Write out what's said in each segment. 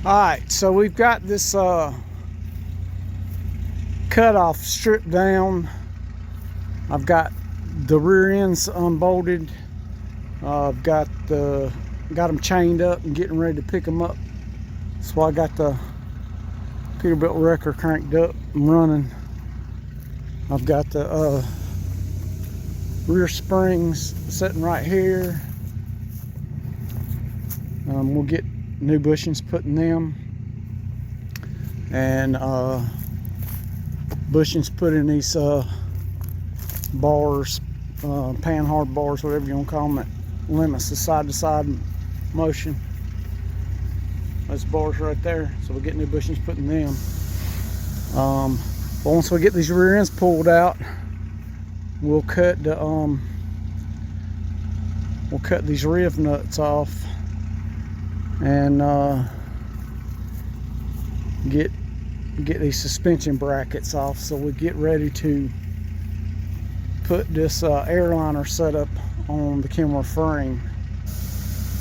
Alright, so we've got this cutoff stripped down. I've got the rear ends unbolted. I've got them chained up and getting ready to pick them up. So I got the Peterbilt wrecker cranked up and running. I've got the rear springs sitting right here. We'll get new bushings put in them, and bushings put in these bars, panhard bars, whatever you want to call them, that limits the side-to-side motion. Those bars right there, so we'll get new bushings put in them. But once we get these rear ends pulled out, we'll cut these riv nuts off and get these suspension brackets off, so we get ready to put this Airliner setup on the Kenworth frame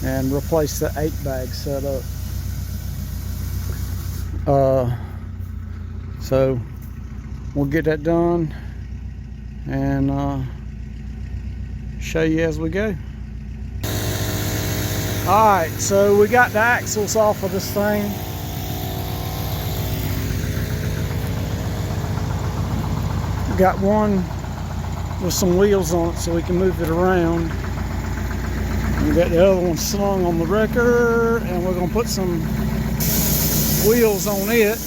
and replace the 8-bag setup. So we'll get that done and show you as we go. Alright, so we got the axles off of this thing. We got one with some wheels on it so we can move it around. We got the other one slung on the wrecker, and we're going to put some wheels on it.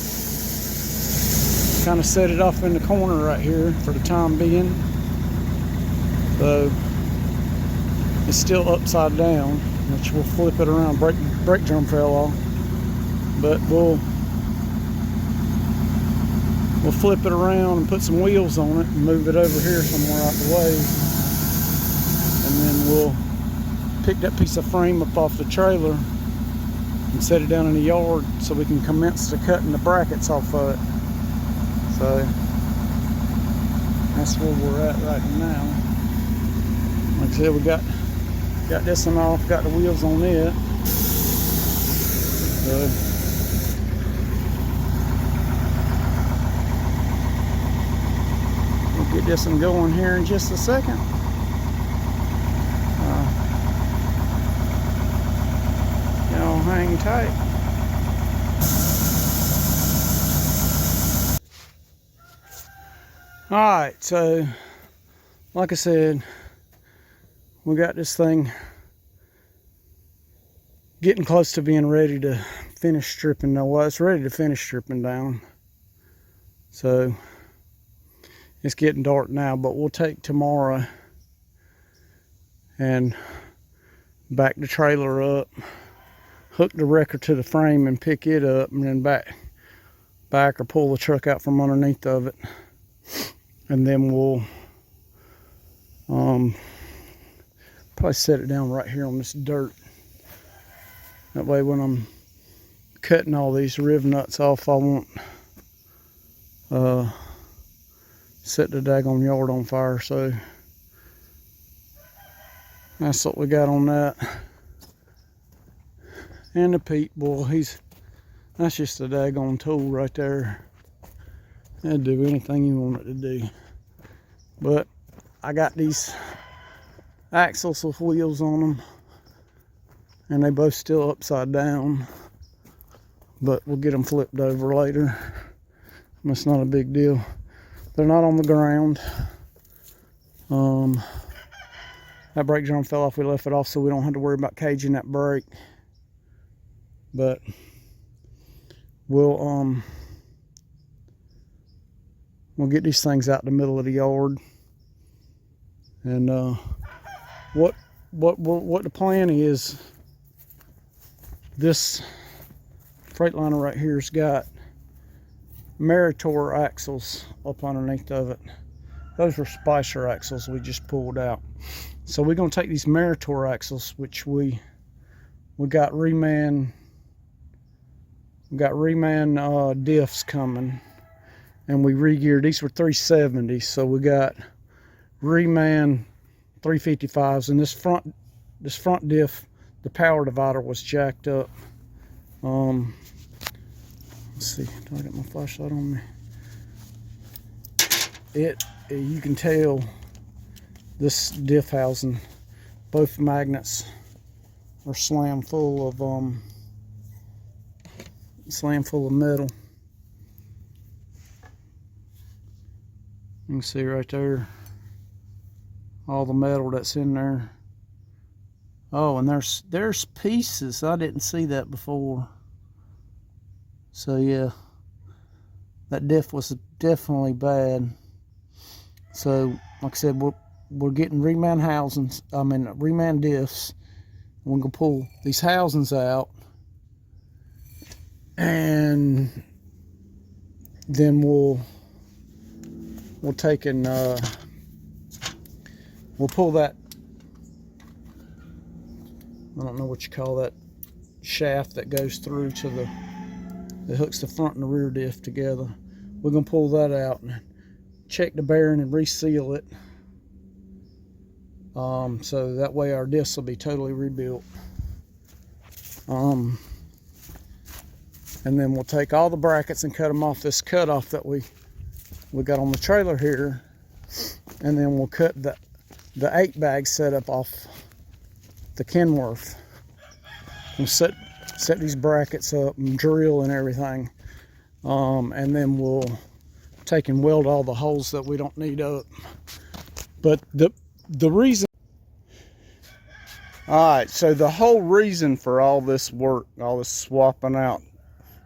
Kind of set it off in the corner right here for the time being. So it's still upside down, which we'll flip it around. Brake drum fell off, but we'll flip it around and put some wheels on it and move it over here somewhere out the way, and then we'll pick that piece of frame up off the trailer and set it down in the yard so we can commence to cutting the brackets off of it. So that's where we're at right now. Like I said, we got this one off, got the wheels on it. So we'll get this one going here in just a second. Y'all hang tight. Alright, so like I said, we got this thing getting close to being ready to finish stripping. Now, well, it's ready to finish stripping down. So it's getting dark now, but we'll take tomorrow and back the trailer up, hook the wrecker to the frame and pick it up, and then back or pull the truck out from underneath of it. And then we'll probably set it down right here on this dirt. That way when I'm cutting all these riv nuts off, I won't set the daggone yard on fire. So that's what we got on that. And the Pete boy, that's just a daggone tool right there. It'll do anything you want it to do. But I got these axles with wheels on them, and they both still upside down, but we'll get them flipped over later. It's not a big deal. They're not on the ground. That brake drum fell off. We left it off so we don't have to worry about caging that brake. But we'll get these things out in the middle of the yard, and what the plan is, this Freightliner right here's got Meritor axles up underneath of it. Those were Spicer axles we just pulled out. So we're going to take these Meritor axles, which we got reman diffs coming, and we re-geared. These were 370s, so we got reman 355s, and this front diff, the power divider was jacked up. Let's see, do I got my flashlight on me? You can tell this diff housing, both magnets are slammed full of metal. You can see right there all the metal that's in there. Oh, and there's pieces. I didn't see that before. So yeah, that diff was definitely bad. So like I said, we're getting reman housings. I mean reman diffs. We're gonna pull these housings out, and then we'll take and we'll pull that, I don't know what you call that shaft that goes through to that hooks the front and the rear diff together. We're gonna pull that out and check the bearing and reseal it, so that way our diffs will be totally rebuilt. And then we'll take all the brackets and cut them off this cutoff that we got on the trailer here, and then we'll cut the 8-bag setup off the Kenworth. We'll set these brackets up and drill and everything, and then we'll take and weld all the holes that we don't need up. But the reason, all right, so the whole reason for all this work, all this swapping out,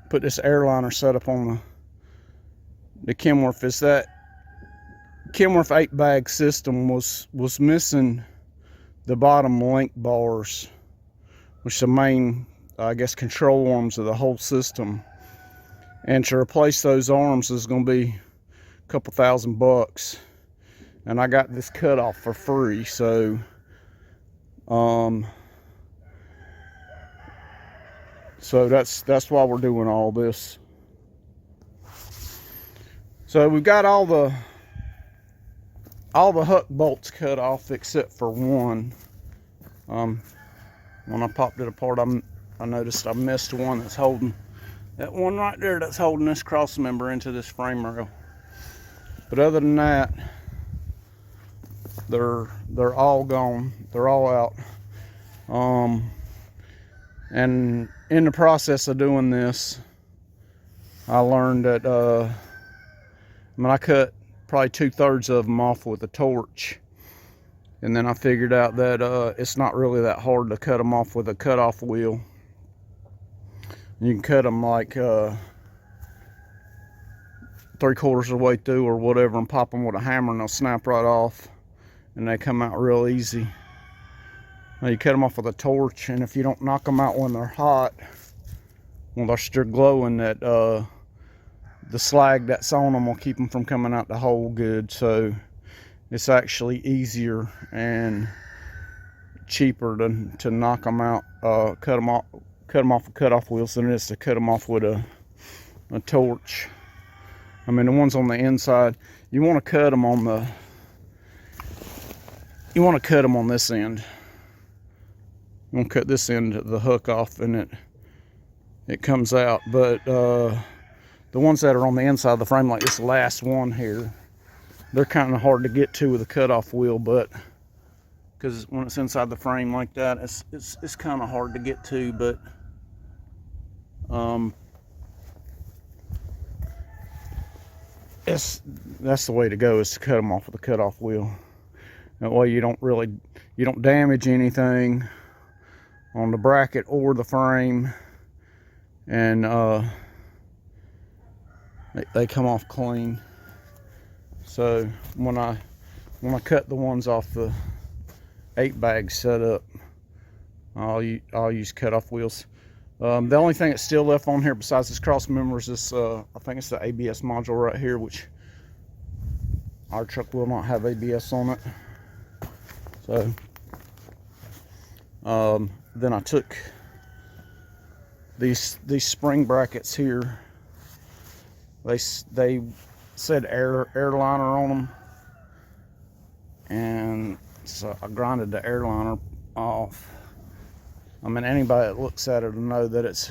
put this Airliner setup on the Kenworth, is that Kenworth 8-bag system was missing the bottom link bars, which are the main, I guess, control arms of the whole system. And to replace those arms is going to be a couple $1,000. And I got this Cutoff for free, so that's why we're doing all this. So we've got all the hook bolts cut off except for one. When I popped it apart, I noticed I missed one that's holding, that one right there that's holding this cross member into this frame rail. But other than that, they're all gone. They're all out. And in the process of doing this, I learned that I cut probably 2/3 of them off with a torch, and then I figured out that it's not really that hard to cut them off with a cutoff wheel. You can cut them like 3/4 of the way through or whatever, and pop them with a hammer, and they'll snap right off, and they come out real easy. Now you cut them off with a torch, and if you don't knock them out when they're hot, when they're still glowing, that the slag that's on them will keep them from coming out the hole good. So it's actually easier and cheaper to knock them out, cut them off with cutoff wheels than it is to cut them off with a torch. I mean, the ones on the inside, you want to cut them on this end. You want to cut this end of the hook off, and it comes out. But the ones that are on the inside of the frame, like this last one here, they're kind of hard to get to with a cutoff wheel, but because when it's inside the frame like that, it's kind of hard to get to. But that's the way to go, is to cut them off with a cutoff wheel. That way you don't damage anything on the bracket or the frame, and they come off clean. So when I cut the ones off the 8-bag setup, I'll use cutoff wheels. The only thing that's still left on here besides this cross member is this, I think it's the ABS module right here, which our truck will not have ABS on it. So then I took these spring brackets here. They said Airliner on them, and so I grinded the Airliner off. I mean, anybody that looks at it will know that it's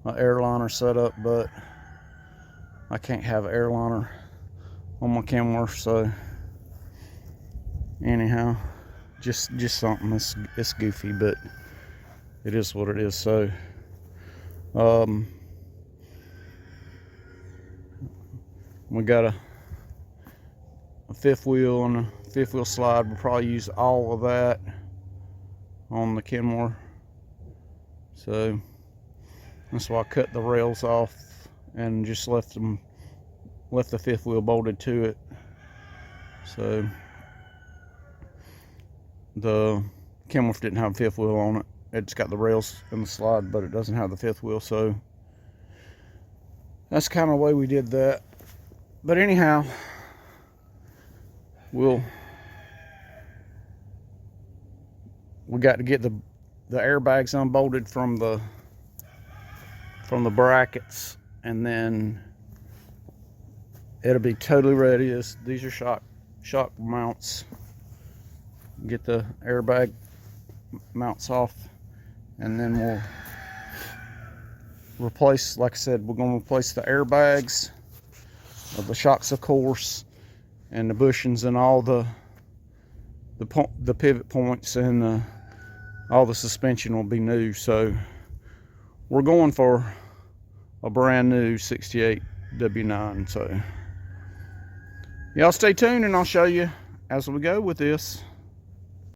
my Airliner setup, but I can't have an Airliner on my Kenworth, so anyhow, just something. It's goofy, but it is what it is. So we got a fifth wheel and a fifth wheel slide. We'll probably use all of that on the Kenworth. So that's why I cut the rails off and just left the fifth wheel bolted to it. So the Kenworth didn't have a fifth wheel on it. It's got the rails and the slide, but it doesn't have the fifth wheel. So that's kind of the way we did that. But anyhow, we got to get the airbags unbolted from the brackets, and then it'll be totally ready. These are shock mounts. Get the airbag mounts off, and then we'll replace, like I said, we're going to replace the airbags, the shocks, of course, and the bushings, and all the pivot points, and all the suspension will be new. So we're going for a brand new 68 W9. So y'all stay tuned, and I'll show you as we go with this.